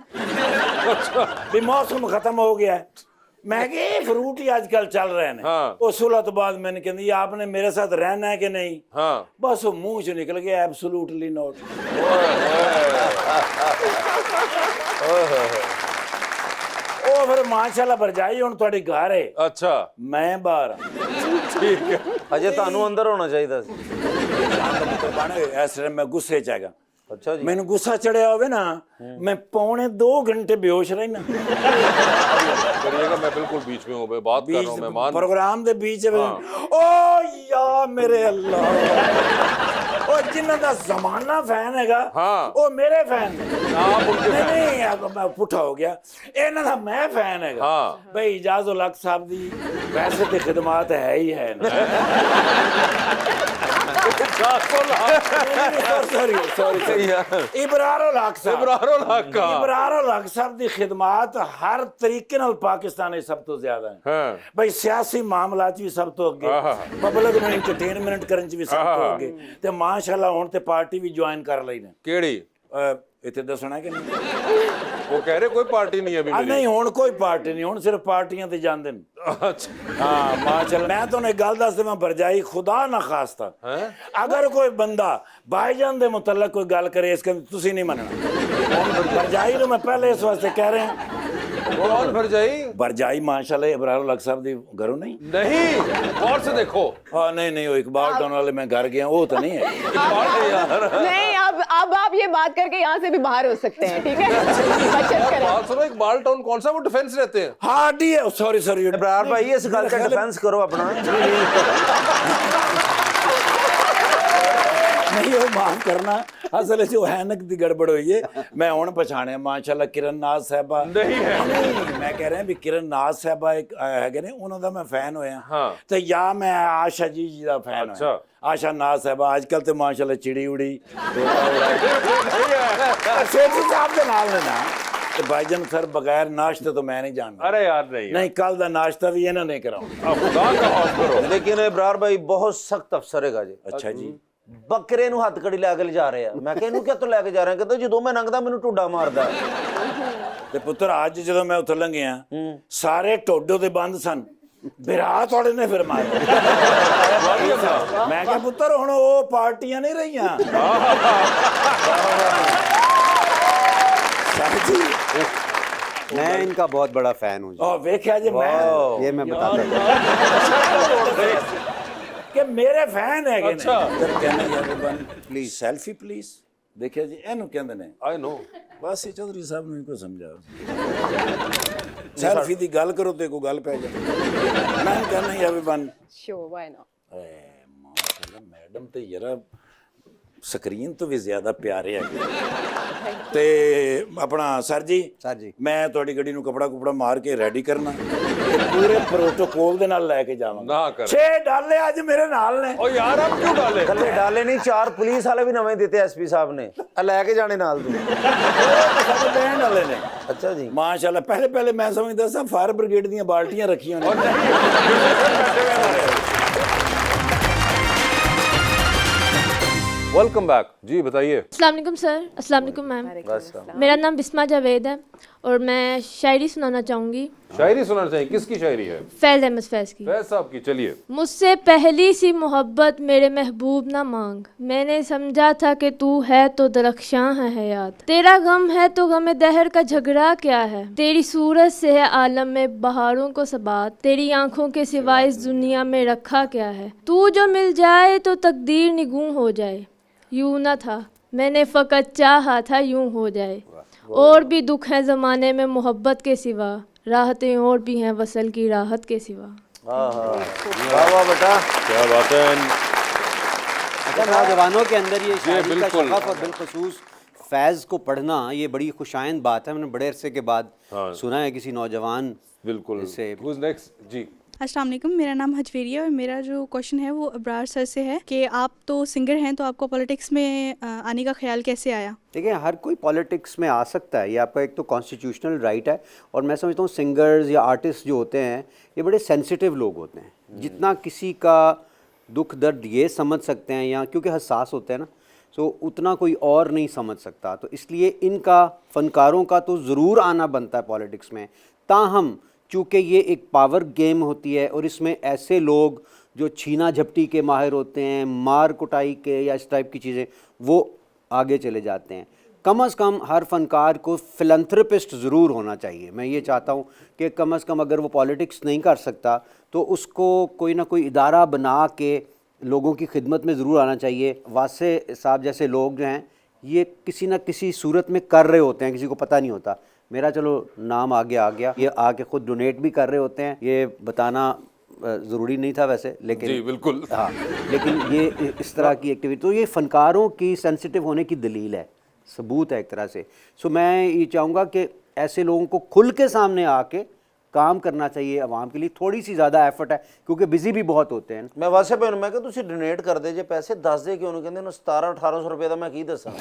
भी मौसम खत्म हो गया है मैं क्या ये फ्रूट ही आजकल चल रहे हैं हाँ। उस सुलह तो बाद मैंने कहनी आपने मेरे साथ रहना है कि नहीं हाँ बस वो मुंह से निकल गया एब्सोल्युटली नॉट ਉਹ ਫਿਰ ਮਾਸ਼ਾਅੱਲਾ ਭਰਜਾਈ ਹੁਣ ਤੁਹਾਡੇ ਘਰ ਹੈ अच्छा ਮੈਂ ਬਾਹਰ ठीक है ਅਜੇ ਤੁਹਾਨੂੰ ਅੰਦਰ ਹੋਣਾ ਚਾਹੀਦਾ ਸੀ ਬਣੇ ਇਸ ਟਾਈਮ ਮੈਂ ਗੁੱਸੇ ਚ ਹੈਗਾ ਅੱਛਾ ਜੀ ਮੈਨੂੰ ਗੁੱਸਾ ਚੜਿਆ ਹੋਵੇ ਨਾ ਮੈਂ पौने 2 घंटे बेहोश रहना करिएगा मैं बिल्कुल बीच में हूँ मैं बात कर रहा हूँ मेहमान प्रोग्राम ਦੇ बीच ओ या मेरे अल्लाह ਉਹ ਜਿਨ੍ਹਾਂ ਦਾ ਜ਼ਮਾਨਾ ਫੈਨ ਹੈਗਾ ਹਾਂ। ਉਹ ਮੇਰੇ ਫੈਨ ਨੇ आप उनके ਨਹੀਂ ਮੈਂ ਪੁੱਠਾ ਹੋ ਗਿਆ ਇਹਨਾਂ ਦਾ ਮੈਂ ਫੈਨ ਹੈਗਾ ਹਾਂ। ਬਈ ਇਜਾਜ਼ਤ ਲਕ ਸਾਹਿਬ ਦੀ ਵੈਸੇ ਤੇ ਖਿਦਮਤ ਹੈ ਹੀ ਹੈ ਨਾ ਸੌਰੀ ਇਬਰਾਰੋ ਲਕ ਸਾਹਿਬ इब्रारो लाख का ਇਬਰਾਰੋ ਲਕ ਸਾਹਿਬ ਦੀ ਖਿਦਮਤ ਹਰ ਤਰੀਕੇ ਨਾਲ ਪਾਕਿਸਤਾਨ ਵਿੱਚ ਸਭ ਤੋਂ ਜ਼ਿਆਦਾ ਹੈ हाँ ਬਈ ਸਿਆਸੀ ਮਾਮਲਾ 'ਚ ਵੀ ਸਭ ਤੋਂ ਅੱਗੇ ਆਹਾ। ਪਬਲਿਕ ਨੂੰ ਐਂਟਰਟੇਨਮੈਂਟ ਕਰਨ 'ਚ ਵੀ ਸਭ ਤੋਂ ਆਹਾ। ਅੱਗੇ ਤੇ ਮਾਸ਼ਾਅੱਲਾ ਹੁਣ ਤੇ ਪਾਰਟੀ ਵੀ ਜੁਆਇਨ ਕਰ ਲਈ ਨੇ केड़ी ਇੱਥੇ ਦੱਸਣਾ ਕਿ ਨਹੀਂ वो कह रहे कोई पार्टी नहीं है अभी ਆ मेरी ਨਹੀਂ ਹੁਣ ਕੋਈ ਪਾਰਟੀ ਨਹੀਂ ਹੁਣ ਸਿਰਫ ਪਾਰਟੀਆਂ ਤੇ ਜਾਂਦੇ ਨੇ अच्छा ਹਾਂ ਮਾਸ਼ਾਅੱਲਾ ਮੈਂ ਤੁਹਾਨੂੰ ਇੱਕ ਗੱਲ ਦੱਸ ਦੇਵਾਂ ਭਰਜਾਈ ਖੁਦਾ ਨਾ ਖਾਸਤਾ हैं ਅਗਰ ਕੋਈ ਬੰਦਾ ਭਾਈਜਾਨ ਦੇ ਮੁਤਲਕ ਕੋਈ ਗੱਲ ਕਰੇ ਇਸ ਕੇ ਤੁਸੀਂ ਨਹੀਂ ਮੰਨਣਾ ਭਰਜਾਈ ਨੂੰ ਮੈਂ ਪਹਿਲੇ ਇਸ ਵਾਸਤੇ ਕਹਿ ਰਿਹਾ कौन भर जाई ਭਰਜਾਈ ਮਾਸ਼ਾਅੱਲਾ ਇਬਰਾਰ ਲਕ ਸਾਹਿਬ ਦੀ ਘਰੋਂ ਨਹੀਂ नहीं गौर से देखो हाँ नहीं वो इकबाल टाउन वाले मैं घर गया वो तो नहीं है नहीं अब आप ये बात करके यहाँ से भी बाहर हो सकते हैं ठीक है बचत करें बात सुनो एक बाल टाउन कौन सा वो डिफेंस रहते हैं हाँ डी है सॉरी ਇਬਰਾਰ ਭਾਈ ਇਸ ਗੱਲ ਦਾ ਡਿਫੈਂਸ ਕਰੋ ਆਪਣਾ नहीं वो माफ करना ਅਸਲ 'ਚ ਉਹ ਐਨਕ ਦੀ ਗੜਬੜ ਹੋਈ ਏ ਮੈਂ ਹੁਣ ਪਛਾਣਿਆ ਮਾਸ਼ਾਅੱਲਾ ਕਿਰਨ ਨਾਜ਼ ਸਾਹਿਬਾ नहीं है ਨਹੀਂ ਮੈਂ ਕਹਿ ਰਿਹਾ ਵੀ ਕਿਰਨ ਨਾਜ਼ ਸਾਹਿਬਾ ਇੱਕ ਹੈਗੇ ਨੇ ਉਹਨਾਂ ਦਾ ਮੈਂ ਫੈਨ ਹੋਇਆ ਹਾਂ। ਤੇ ਜਾਂ ਮੈਂ ਆਸ਼ਾ ਜੀ ਦਾ ਫੈਨ ਅੱਛਾ। ਹੋਇਆ ਆਸ਼ਾ ਨਾਜ਼ ਸਾਹਿਬਾ ਅੱਜ ਕੱਲ ਤੇ ਮਾਸ਼ਾਅੱਲਾ ਚਿੜੀ ਉੜੀ ਸੇਠੀ ਸਾਹਿਬ ਦੇ ਨਾਲ ਨੇ ਨਾ ਤੇ ਭਾਈਜਾਨ ਸਰ ਬਗੈਰ ਨਾਸ਼ਤੇ ਤੋਂ मैं नहीं जानता अरे यार नहीं नहीं कल ਦਾ ਨਾਸ਼ਤਾ ਵੀ ਇਹਨਾਂ ਨੇ ਕਰਾਉਣਾ अब खुदा का खौफ करो लेकिन इब्रार भाई बहुत सख्त अफसर है जी ਅੱਛਾ ਜੀ ਬੱਕਰੇ ਨੂੰ ਹੱਥ ਕੜੀ ਲੈ ਕੇ ਲਿਜਾ ਰਹੇ ਆ ਮੈਂ ਕਿਹਾ ਇਹਨੂੰ ਕਿੱਥੋਂ ਲੈ ਕੇ ਜਾ ਰਹੇ ਆ ਕਹਿੰਦਾ ਜਦੋਂ ਮੈਂ ਲੰਘਦਾ ਮੈਨੂੰ ਟੁੱਡਾ ਮਾਰਦਾ ਤੇ ਪੁੱਤਰ ਅੱਜ ਜਦੋਂ ਮੈਂ ਉੱਥੇ ਲੰਘਿਆ ਸਾਰੇ ਟੋਡੋ ਦੇ ਬੰਦ ਸਨ ਵਿਰਾਟ ਵਾਲੇ ਨੇ ਫਿਰ ਮਾਰਿਆ ਮੈਂ ਕਿਹਾ ਪੁੱਤਰ ਹੁਣ ਉਹ ਪਾਰਟੀਆਂ ਨਹੀਂ ਰਹੀਆਂ ਸਾਜੀ मैं इनका बहुत बड़ा फैन हूँ जी। ਉਹ ਵੇਖਿਆ ਜੀ ਮੈਂ ये मैं बताता हूँ ਕਿ ਮੇਰੇ ਫੈਨ ਹੈਗੇ ਨੇ ਅੱਛਾ। ਫਿਰ ਕਹਿੰਦੇ ਯਾਰ ਪਲੀਜ਼ ਸੈਲਫੀ ਪਲੀਜ਼ ਦੇਖਿਆ ਜੀ ਇਹਨੂੰ ਕਹਿੰਦੇ ਨੇ आई नो ਬਸ ਇਹ ਚੌਧਰੀ ਸਾਹਿਬ ਨੂੰ ਕੋਈ ਸਮਝਾਓ ਸੈਲਫੀ ਦੀ ਗੱਲ ਕਰੋ ਤੇ ਕੋਈ ਗੱਲ ਪੈ ਜਾਏ ਮੈਂ ਕਹਿੰਦਾ ਯਾਰ ਬਨ Sure, why not? ਮਾਸ਼ਾਅੱਲਾ ਮੈਡਮ ਤੇ ਯਾਰ ਸਕਰੀਨ ਤੋਂ ਵੀ ਜ਼ਿਆਦਾ ਪਿਆਰੇ ਹੈਗੇ ਤੇ ਆਪਣਾ ਸਰ ਜੀ सर जी ਮੈਂ ਤੁਹਾਡੀ ਗੱਡੀ ਨੂੰ ਕਪੜਾ ਕੁਪੜਾ ਮਾਰ ਕੇ ਰੈਡੀ ਕਰਨਾ ਤੇ ਪੂਰੇ ਪ੍ਰੋਟੋਕੋਲ ਦੇ ਨਾਲ ਲੈ ਕੇ ਜਾਵਾਂਗਾ ना कर 6 ਡਾਲੇ ਅੱਜ ਮੇਰੇ ਨਾਲ ਨੇ ओ यार अब क्यों डाले ਕੱਲੇ ਡਾਲੇ ਨਹੀਂ 4 ਪੁਲਿਸ ਵਾਲੇ ਵੀ ਨਵੇਂ ਦਿੱਤੇ ਐਸਪੀ ਸਾਹਿਬ ਨੇ ਆ ਲੈ ਕੇ ਜਾਣੇ ਨਾਲ ਤੂੰ ਸਾਡੇ ਬੈਂਡ ਵਾਲੇ ਨੇ ਅੱਛਾ ਜੀ ਮਾਸ਼ਾਅੱਲਾ ਪਹਿਲੇ ਮੈਂ ਸਮਝਦਾ ਸਾਂ ਫਾਇਰ ਬ੍ਰਿਗੇਡ ਦੀਆਂ ਬਾਲਟੀਆਂ ਰੱਖੀਆਂ ਨੇ वेलकम बैक जी बताइए अस्सलाम वालेकुम सर अस्सलाम वालेकुम मैम बस मेरा नाम बिस्मा जावेद है और मैं शायरी सुनाना चाहूँगी शायरी सुनाना चाहिए किसकी शायरी है फैज़ अहमद फैज़ की फैज साहब की चलिए मुझसे पहली सी मोहब्बत मेरे महबूब ना मांग मैंने समझा था कि तू है तो दरख्शां है हयात तेरा गम है तो गमे दहर का झगड़ा क्या है तेरी सूरत से है आलम में बहारों को सबात तेरी आंखों के सिवा इस दुनिया में रखा क्या है तू जो मिल जाए तो तकदीर निगूं हो जाए यूं न था मैंने फ़कत चाहा था यूं हो जाए और भी दुख हैं ज़माने में मोहब्बत के सिवा राहतें और भी हैं वसल की राहत के सिवा वाह वाह बेटा क्या बात है अच्छा नौजवानों के अंदर ये शायरी का बिल्कुल। शगफ और बिलखुसूस फैज़ को पढ़ना ये बड़ी खुशाइंद बात है। मैंने बड़े अरसे के बाद हाँ। सुना है किसी नौजवान बिल्कुल इससे Who's next जी अस्सलाम वालेकुम मेरा नाम हजवेरी है और मेरा जो क्वेश्चन है वो अब्रार सर से है कि आप तो सिंगर हैं तो आपको पॉलिटिक्स में आने का ख्याल कैसे आया देखिए हर कोई पॉलिटिक्स में आ सकता है, ये आपका एक तो कॉन्स्टिट्यूशनल राइट है। और मैं समझता हूँ सिंगर्स या आर्टिस्ट जो होते हैं ये बड़े सेंसिटिव लोग होते हैं। जितना किसी का दुख दर्द ये समझ सकते हैं या क्योंकि हसास होते हैं ना, तो उतना कोई और नहीं समझ सकता। तो इसलिए इनका फ़नकारों का तो ज़रूर आना बनता है पॉलिटिक्स में। ताहम चूँकि ये एक पावर गेम होती है और इसमें ऐसे लोग जो छीना झपटी के माहिर होते हैं, मार कुटाई के या इस टाइप की चीज़ें, वो आगे चले जाते हैं। कम से कम हर फनकार को फिलंथ्रोपिस्ट ज़रूर होना चाहिए। मैं ये चाहता हूँ कि कम से कम अगर वो पॉलिटिक्स नहीं कर सकता तो उसको कोई ना कोई इदारा बना के लोगों की खिदमत में ज़रूर आना चाहिए। वासे साहब जैसे लोग जो हैं ये किसी न किसी सूरत में कर रहे होते हैं, किसी को पता नहीं होता। मेरा चलो नाम आ गया, ये आके खुद डोनेट भी कर रहे होते हैं। ये बताना ज़रूरी नहीं था वैसे, लेकिन जी बिल्कुल हाँ, लेकिन ये इस तरह की एक्टिविटी तो ये फ़नकारों की सेंसिटिव होने की दलील है, सबूत है एक तरह से। सो मैं ये चाहूँगा कि ऐसे लोगों को खुल के सामने आके काम करना चाहिए आवाम के लिए। थोड़ी सी ज़्यादा एफर्ट है क्योंकि बिजी भी बहुत होते हैं। मैं वासे पे मैं कि ਤੁਸੀਂ ਡੋਨੇਟ ਕਰਦੇ ਜੇ ਪੈਸੇ ਦੱਸ ਦੇ ਕਿਉਂ ਨਹੀਂ ਕਹਿੰਦੇ ਉਹਨੂੰ 17-1800 ਰੁਪਏ ਦਾ ਮੈਂ ਕੀ ਦੱਸਾਂ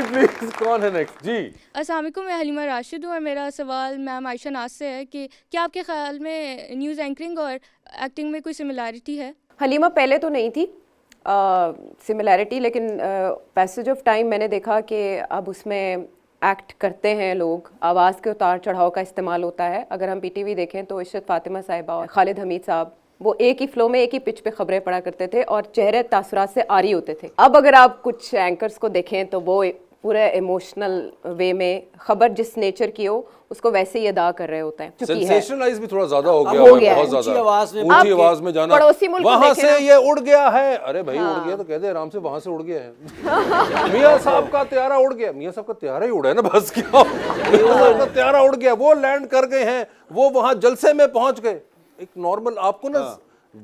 प्लीज कौन है नेक्स्ट जी अस्सलाम वालेकुम मैं हलीमा राशिद हूँ और मेरा सवाल मैम आयशा नाज से है कि क्या आपके ख्याल में न्यूज़ एंकरिंग और एक्टिंग में कोई सिमिलैरिटी है हलीमा पहले तो नहीं थी सिमिलैरिटी, लेकिन पैसेज ऑफ टाइम मैंने देखा कि अब उसमें एक्ट करते हैं लोग, आवाज़ के उतार चढ़ाव का इस्तेमाल होता है। अगर हम पीटीवी देखें तो इशरत फातिमा साहिबा और खालिद हमीद साहब वो एक ही फ्लो में एक ही पिच पे खबरें पढ़ा करते थे और चेहरे तासुरात से आरी होते थे। अब अगर आप कुछ एंकर्स को देखें तो वो पूरे इमोशनल वे में खबर जिस नेचर की हो उसको वैसे ही अदा कर रहे होते हैं। चूंकि है सेंसेशनलाइज भी थोड़ा ज्यादा हो गया हो है, गया बहुत है। ज्यादा ऊंची आवाज में ऊंची आवाज में जाना, पड़ोसी मुल्क वहां देखे से ना। ये उड़ गया है, अरे भाई उड़ गया तो कह दे आराम से, वहां से उड़ गया है मियां साहब का त्यारा उड़ गया, मियां साहब का त्यारा ही उड़ा है ना, बस क्या मियां साहब का त्यारा उड़ गया, वो लैंड कर गए हैं, वो वहां जलसे में पहुंच गए। एक नॉर्मल आपको ना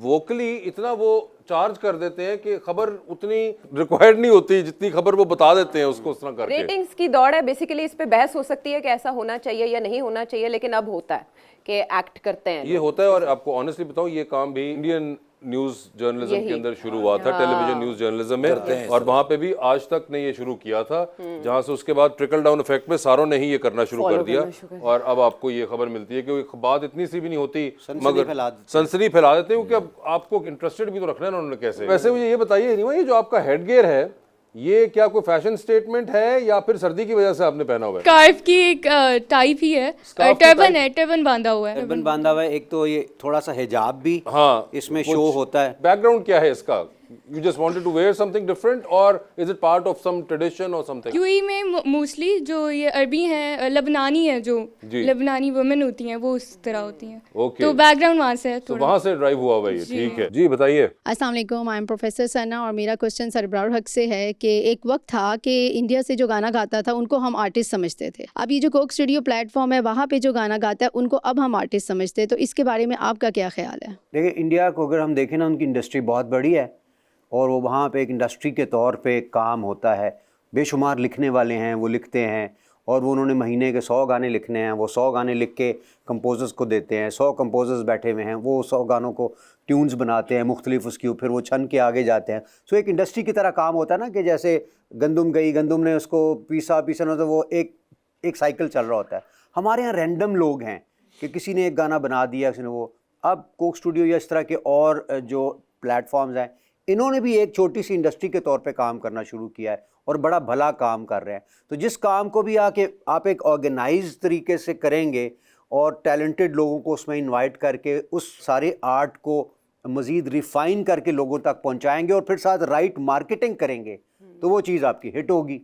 वोकली इतना वो चार्ज कर देते हैं कि खबर उतनी रिक्वायर्ड नहीं होती जितनी खबर वो बता देते हैं उसको उस तरह करके। रेटिंग्स की दौड़ है बेसिकली, इस पे बहस हो सकती है कि ऐसा होना चाहिए या नहीं होना चाहिए, लेकिन अब होता है कि एक्ट करते हैं ये होता है। और आपको ऑनेस्टली बताऊं, ये काम भी इंडियन न्यूज जर्नलिज्म के अंदर शुरू हुआ था, टेलीविजन न्यूज जर्नलिज्म में, और वहां पे भी आज तक ने ये शुरू किया था, जहां से उसके बाद ट्रिकल डाउन इफेक्ट में सारों ने ही ये करना शुरू कर दिया, और अब आपको ये खबर मिलती है कि बात इतनी सी भी नहीं होती मगर सनसनी फैला देते हैं, क्योंकि अब आपको इंटरेस्टेड भी तो रखना है ना उन्होंने कैसे। वैसे मुझे ये बताइए नहीं, ये जो आपका हेडगियर है ये क्या कोई फैशन स्टेटमेंट है या फिर सर्दी की वजह से आपने पहना हुआ है? स्कार्फ की एक टाइप ही है, टर्बन है, टर्बन बांधा हुआ है। टर्बन बांधा हुआ है। एक तो ये थोड़ा सा हिजाब भी हाँ इसमें शो होता है। बैकग्राउंड क्या है इसका? You just wanted to wear something different or is it part of some tradition or something? UAE में मोस्टली जो ये अरबी हैं, लबनानी है, जो लबनानी वुमेन होती हैं वो उस तरह होती हैं। Okay. तो बैकग्राउंड वहाँ से है तो थोड़ा। वहाँ से ड्राइव हुआ हुआ ये, ठीक है जी। बताइए। अस्सलाम वालेकुम, आई एम प्रोफेसर सना और मेरा क्वेश्चन सरब्रार हक से है कि एक वक्त था कि इंडिया से जो गाना गाता था उनको हम आर्टिस्ट समझते थे। अब ये जो कोक स्टूडियो प्लेटफॉर्म है वहाँ पे जो गाना गाता है उनको अब हम आर्टिस्ट समझते हैं, तो इसके बारे में आपका क्या ख्याल है? देखिए, इंडिया को अगर हम देखें ना, उनकी इंडस्ट्री बहुत बड़ी है और वो वहाँ पे एक इंडस्ट्री के तौर पे काम होता है। बेशुमार लिखने वाले हैं, वो लिखते हैं, और वो उन्होंने महीने के 100 गाने लिखने हैं, वो 100 गाने लिख के कंपोजर्स को देते हैं। 100 कंपोजर्स बैठे हुए हैं, वो 100 गानों को ट्यून्स बनाते हैं मुख्तलिफ उसकी, फिर वो छन के आगे जाते हैं। सो एक इंडस्ट्री की तरह काम होता है ना, कि जैसे गंदम गई, गंदम ने उसको पीसा ना, तो वो एक साइकिल चल रहा होता है। हमारे यहाँ रैंडम लोग हैं कि किसी ने एक गाना बना दिया, किसी ने वो। अब कोक स्टूडियो या इस तरह के और जो प्लेटफॉर्म्स हैं, इन्होंने भी एक छोटी सी इंडस्ट्री के तौर पे काम करना शुरू किया है और बड़ा भला काम कर रहे हैं। तो जिस काम को भी आके आप एक ऑर्गेनाइज तरीके से करेंगे और टैलेंटेड लोगों को उसमें इनवाइट करके उस सारे आर्ट को मज़ीद रिफ़ाइन करके लोगों तक पहुंचाएंगे और फिर साथ राइट मार्केटिंग करेंगे, तो वो चीज़ आपकी हिट होगी।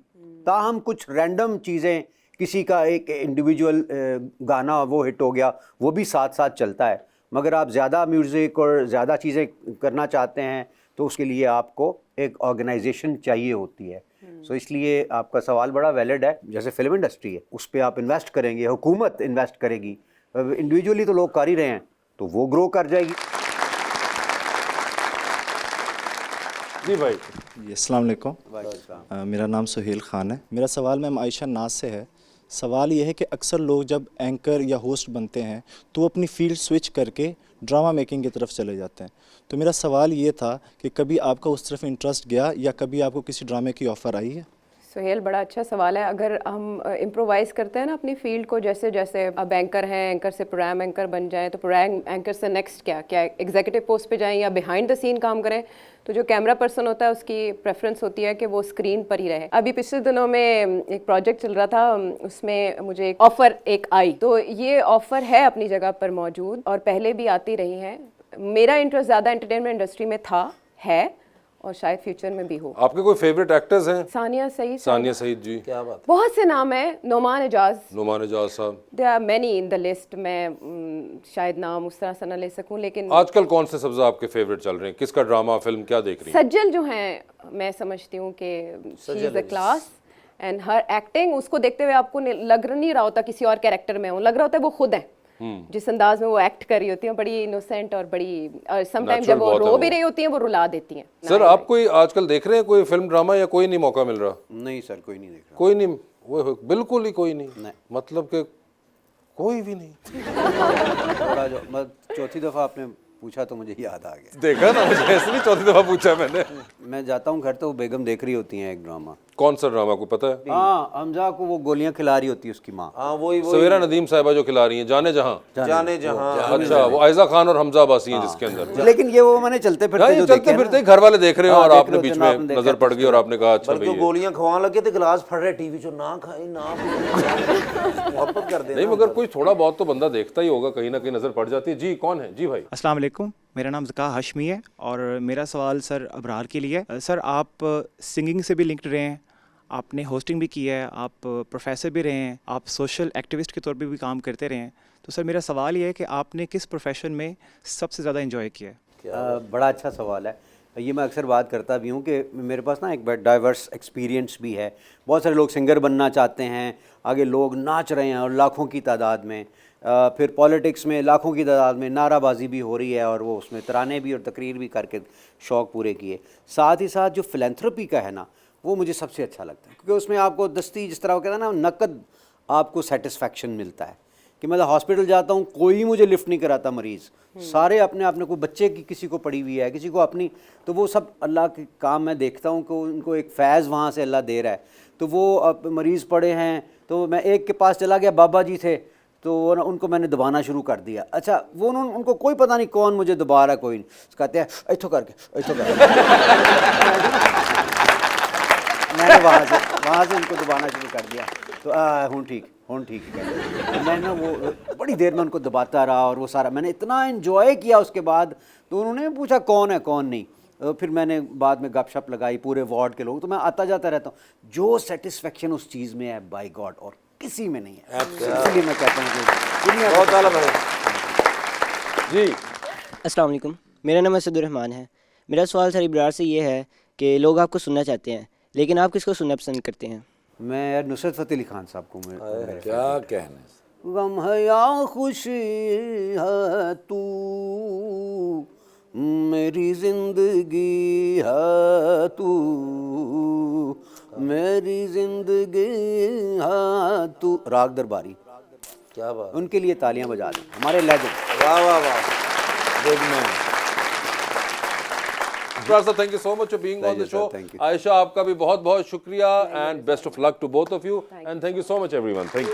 ताहम कुछ रैंडम चीज़ें, किसी का एक इंडिविजुअल गाना वो हिट हो गया, वो भी साथ साथ चलता है। मगर आप ज़्यादा म्यूज़िक और ज़्यादा चीज़ें करना चाहते हैं तो उसके लिए आपको एक ऑर्गेनाइजेशन चाहिए होती है। सो इसलिए आपका सवाल बड़ा वैलिड है। जैसे फिल्म इंडस्ट्री है, उस पर आप इन्वेस्ट करेंगे, हुकूमत इन्वेस्ट करेगी, इंडिविजुअली तो लोग कर ही रहे हैं, तो वो ग्रो कर जाएगी। जी भाई। अस्सलाम वालेकुम, मेरा नाम सुहेल ख़ान है। मेरा सवाल मैम आयशा नाज से है। सवाल ये है कि अक्सर लोग जब एंकर या होस्ट बनते हैं तो वो अपनी फील्ड स्विच करके ड्रामा मेकिंग की तरफ चले जाते हैं। तो मेरा सवाल ये था कि कभी आपका उस तरफ इंटरेस्ट गया या कभी आपको किसी ड्रामे की ऑफ़र आई है? सुहेल, बड़ा अच्छा सवाल है। अगर हम इम्प्रोवाइज़ करते हैं ना अपनी फील्ड को, जैसे जैसे अब एंकर हैं, एंकर से प्रोग्राम एंकर बन जाएं, तो प्रोग्राम एंकर से नेक्स्ट क्या एग्जीक्यूटिव पोस्ट पे जाएं या बिहाइंड द सीन काम करें, तो जो कैमरा पर्सन होता है उसकी प्रेफरेंस होती है कि वो स्क्रीन पर ही रहे। अभी पिछले दिनों में एक प्रोजेक्ट चल रहा था, उसमें मुझे एक ऑफ़र आई, तो ये ऑफ़र है अपनी जगह पर मौजूद और पहले भी आती रही हैं। मेरा इंटरेस्ट ज़्यादा एंटरटेनमेंट इंडस्ट्री में है और शायद फ्यूचर में भी हो। आपके कोई फेवरेट एक्टर्स हैं? सानिया सईद। सानिया सईद जी, क्या बात। बहुत से नाम है, नोमान एजाज साहब, there are many in the list. मैं शायद नाम उस तरह से ना ले सकूं, लेकिन आजकल कौन से सबसे आपके फेवरेट चल रहे हैं? किसका ड्रामा फिल्म क्या देख रही हैं? सज्जल जो हैं, मैं समझती हूँ कि she is the class and her acting, उसको देखते हुए आपको लग नहीं रहा होता किसी और कैरेक्टर में हो, लग रहा होता है वो खुद है। जिस अंदाज में वो एक्ट कर रही होती हैं, बड़ी इनोसेंट और बड़ी, और समटाइम जब वो रो भी रही होती हैं वो रुला देती हैं। सर, आप कोई आजकल देख रहे हैं कोई फिल्म ड्रामा या कोई नहीं मौका मिल रहा? नहीं सर, कोई नहीं देख रहा। कोई नहीं, वो बिल्कुल ही कोई नहीं। मतलब कि कोई भी नहीं। थोड़ा जो चौथी दफ़ा आपने पूछा तो मुझे याद आ गया। देखा ना, मुझे ऐसे नहीं चौथी दफा पूछा मैंने। मैं जाता हूँ घर तो वो बेगम देख रही होती हैं एक ड्रामा। कौन सा ड्रामा, कोई पता है? हाँ, हमजा को वो गोलियां खिला रही होती है उसकी माँ। हाँ, वही सवेरा नदीम साहिबा जो खिला रही हैं, जाने जहां। अच्छा, वो आयजा खान और हमजा अबासी हैं जिसके अंदर। लेकिन ये वो मैंने चलते फिरते घर वाले देख रहे हो और आपने बीच में नजर पड़ गई और आपने कहा अच्छा बल्कि गोलियां खवाने लगे तो गिलास फट रहे टीवी जो ना खाए ना मोहब्बत कर दे। नहीं, मगर कोई थोड़ा बहुत तो बंदा देखता ही होगा, कहीं ना कहीं नजर पड़ जाती है। जी, कौन है? जी भाई। अस्सलाम वालेकुम, मेरा नाम ज़का हाशमी है और मेरा सवाल सर अबरार के लिए। सर, आप सिंगिंग से भी लिंक्ड रहे हैं, आपने होस्टिंग भी की है, आप प्रोफेसर भी रहे हैं, आप सोशल एक्टिविस्ट के तौर पे भी काम करते रहे हैं। तो सर मेरा सवाल ये है कि आपने किस प्रोफेशन में सबसे ज़्यादा एंजॉय किया है? बड़ा अच्छा सवाल है। ये मैं अक्सर बात करता भी हूँ कि मेरे पास ना एक डाइवर्स एक्सपीरियंस भी है। बहुत सारे लोग सिंगर बनना चाहते हैं, आगे लोग नाच रहे हैं और लाखों की तादाद में। फिर पॉलिटिक्स में लाखों की तादाद में नाराबाजी भी हो रही है और वो उसमें तराने भी और तकरीर भी करके शौक़ पूरे किए। साथ ही साथ जो फिलैंथ्रोपी का है ना, वो मुझे सबसे अच्छा लगता है, क्योंकि उसमें आपको दस्ती, जिस तरह वो कहता है ना, नकद आपको सेटिस्फेक्शन मिलता है। कि मतलब हॉस्पिटल जाता हूँ, कोई मुझे लिफ्ट नहीं कराता मरीज़, सारे अपने अपने, कोई बच्चे की किसी को पड़ी हुई है, किसी को अपनी, तो वो सब अल्लाह के काम मैं देखता हूँ कि उनको एक फैज़ वहाँ से अल्लाह दे रहा है। तो वो अब मरीज़ पड़े हैं, तो मैं एक के पास चला गया, बाबा जी थे, तो उनको मैंने दबाना शुरू कर दिया। अच्छा, वो उनको कोई पता नहीं कौन मुझे दबा रहा है, कोई नहीं, कहते हैं ऐठो करके मैंने वहाँ से उनको दबाना शुरू कर दिया। तो हूँ ठीक है। मैं ना वो बड़ी देर में उनको दबाता रहा और वो सारा मैंने इतना इन्जॉय किया। उसके बाद तो उन्होंने पूछा कौन है कौन नहीं, फिर मैंने बाद में गपशप लगाई पूरे वार्ड के लोग, तो मैं आता जाता रहता हूँ। जो सेटिस्फेक्शन उस चीज़ में है बाय गॉड और किसी में नहीं है, इसलिए मैं कहता हूँ कि दुनिया बहुत आला भाई जी। अस्सलाम वालेकुम, मेरा नाम असदुर्रहमान है। मेरा सवाल सर इब्रार से ये है कि लोग आपको सुनना चाहते हैं, लेकिन आप किसको सुनना पसंद करते हैं? मैं यार नुसरत फ़तेह अली खान साहब को क्या कहने, गम है या खुशी है तू मेरी जिंदगी है तू, मेरी जिंदगी है तू। राग दरबारी, क्या बात, उनके लिए तालियां बजा दें, हमारे लेजेंड। वाह वाह वाह। Thank you so much for being on the show. Ayesha, आपका भी बहुत बहुत शुक्रिया and best of luck to both of you and thank you so much everyone. Thank you.